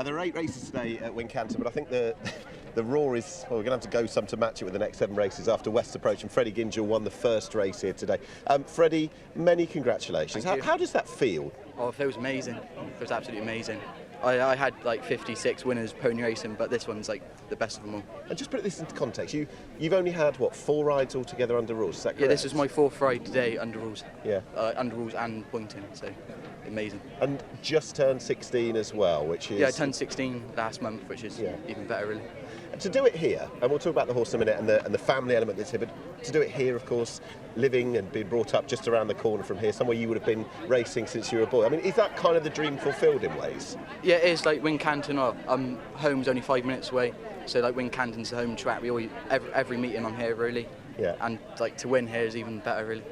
There are 8 races today at Wincanton, but I think the roar is, well, we're going to have to go some to match it with the next 7 races after West Approach, and Freddie Gingell won the first race here today. Freddie, many congratulations. How does that feel? Oh, it feels amazing. It feels absolutely amazing. I had like 56 winners pony racing, but this one's like the best of them all. And just put this into context, you've only had, what, 4 rides altogether under rules, is that correct? Yeah, this is my 4th ride today under rules. Yeah. Under rules and pointing, so amazing. And just turned 16 as well, which is... Yeah, I turned 16 last month, which is even better, really. And to do it here, and we'll talk about the horse in a minute and the family element that's here, but to do it here, of course, living and being brought up just around the corner from here, somewhere you would have been racing since you were a boy. I mean, is that kind of the dream fulfilled in ways? Yeah, it is. Like Wincanton, home's only 5 minutes away, so like Wincanton's the home track. We always every meeting I'm here, really. Yeah. And like to win here is even better, really.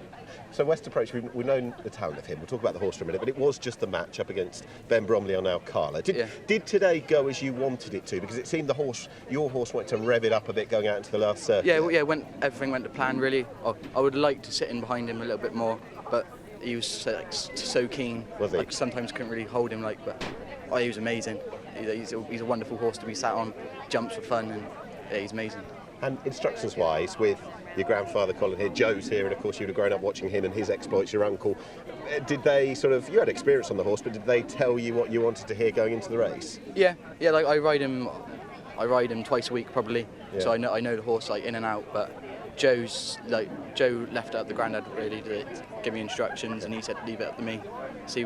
So West Approach, we've known the talent of him. We'll talk about the horse for a minute, but it was just the match up against Ben Bromley on Alcala. Did today go as you wanted it to? Because it seemed your horse wanted to rev it up a bit going out into the last circuit. Yeah, everything went to plan, really. I would like to sit in behind him a little bit more, but he was so keen. Was he? Like, sometimes couldn't really hold him, but he was amazing. He's a wonderful horse to be sat on, jumps for fun, and he's amazing. And instructions-wise, with your grandfather Colin here, Joe's here, and of course you'd have grown up watching him and his exploits, your uncle. Did they you had experience on the horse, but did they tell you what you wanted to hear going into the race? Yeah, like I ride him twice a week probably, so I know the horse like in and out, but Joe left it up the granddad really to give me instructions, and he said leave it up to me, see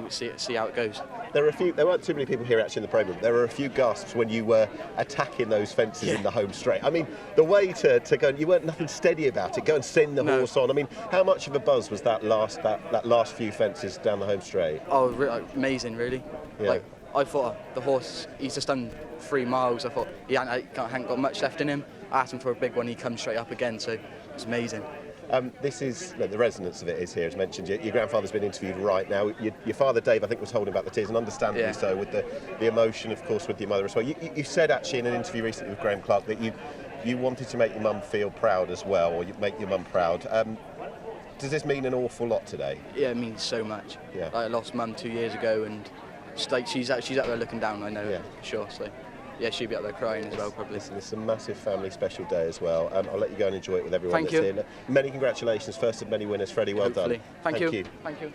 how it goes. There weren't too many people here actually in the programme. There were a few gasps when you were attacking those fences in the home straight. I mean, the way to go, you weren't nothing steady about it. Go and send the horse on. I mean, how much of a buzz was that last few fences down the home straight? Oh, amazing, really. Yeah. Like I thought the horse, he's just done 3 miles. I thought he hadn't got much left in him. I asked him for a big one. He comes straight up again, so it's amazing. This is, the resonance of it is here, as mentioned. Your grandfather's been interviewed right now. Your father, Dave, I think, was holding back the tears, and understandably so, with the emotion, of course, with your mother as well. You said, actually, in an interview recently with Graham Clark, that you wanted to make your mum feel proud as well, or make your mum proud. Does this mean an awful lot today? Yeah, it means so much. Yeah. I lost mum 2 years ago, and she's up there looking down, I know, for sure. So. Yeah, she'll be up there crying as well, probably. Listen, it's a massive family special day as well. I'll let you go and enjoy it with everyone that's here. Many congratulations, first of many winners, Freddie. Well Hopefully. Done. Thank you. Thank you.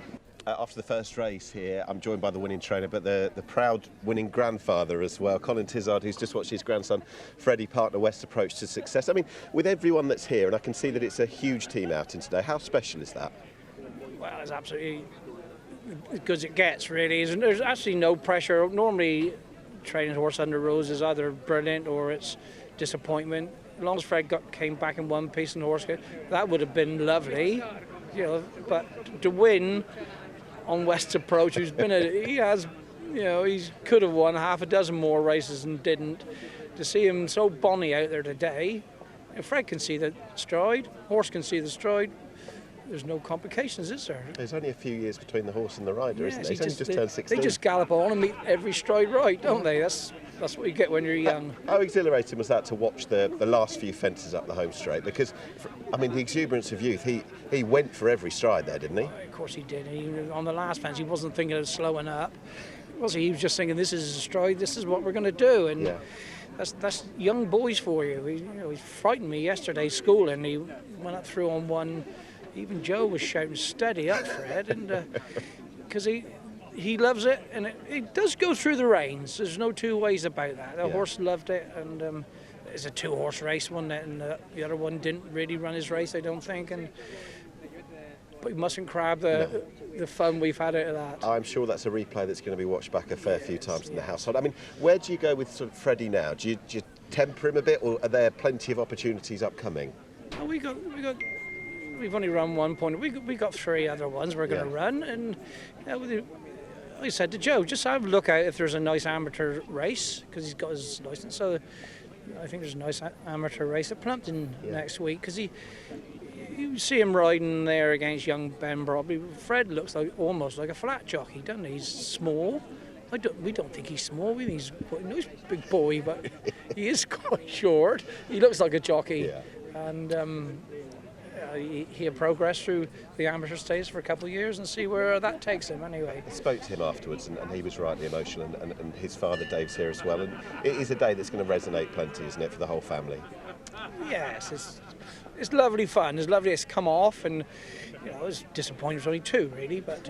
After the first race here, I'm joined by the winning trainer, but the proud winning grandfather as well, Colin Tizzard, who's just watched his grandson, Freddie, partner West Approach to success. I mean, with everyone that's here, and I can see that it's a huge team outing today, how special is that? Well, it's absolutely as good as it gets, really. There's actually no pressure. Normally, training horse under rules is either brilliant or it's disappointment. As long as Fred came back in one piece and the horse, that would have been lovely, But to win on West Approach, he could have won half a dozen more races and didn't. To see him so bonny out there today, Fred can see the stride, horse can see the stride. There's no complications, is there? There's only a few years between the horse and the rider, isn't there? He's only just turned 16. They just gallop on and meet every stride right, don't they? That's what you get when you're young. How exhilarating was that to watch the last few fences up the home straight? Because, I mean, the exuberance of youth, he went for every stride there, didn't he? Of course he did. On the last fence, he wasn't thinking of slowing up. Was he? He was just thinking, this is a stride, this is what we're going to do. And that's young boys for you. He frightened me yesterday schooling. He went up through on one. Even Joe was shouting, steady up, Fred, and because he loves it, and it does go through the reins. There's no two ways about that. The horse loved it, and it's a 2-horse race, wasn't it? And the other one didn't really run his race, I don't think. But you mustn't crab the fun we've had out of that. I'm sure that's a replay that's going to be watched back a fair few times in the household. I mean, where do you go with sort of Freddie now? Do you temper him a bit, or are there plenty of opportunities upcoming? Oh, we've only run one point. We got 3 other ones we're going to run, and I said to Joe, just have a look out if there's a nice amateur race, because he's got his licence. So I think there's a nice amateur race at Plumpton next week, because you see him riding there against young Ben Bromley. Fred looks almost like a flat jockey, doesn't he? He's small. We don't think he's small. We think he's a big boy, but he is quite short. He looks like a jockey, and he'll progress through the amateur stage for a couple of years and see where that takes him anyway. I spoke to him afterwards, and he was rightly emotional, and his father Dave's here as well, and it is a day that's going to resonate plenty, isn't it, for the whole family? Yes, it's lovely fun. It's lovely it's come off, and I was disappointed it was only 2 really, but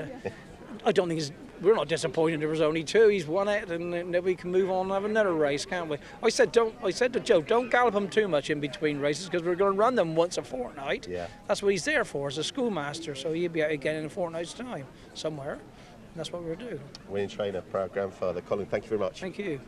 I don't think we're not disappointed there was only 2. He's won it, and then we can move on and have another race, can't we? I said to Joe, don't gallop him too much in between races because we're going to run them once a fortnight. Yeah. That's what he's there for, as a schoolmaster. So he'll be out again in a fortnight's time somewhere. And that's what we'll do. Winning trainer, proud grandfather. Colin, thank you very much. Thank you.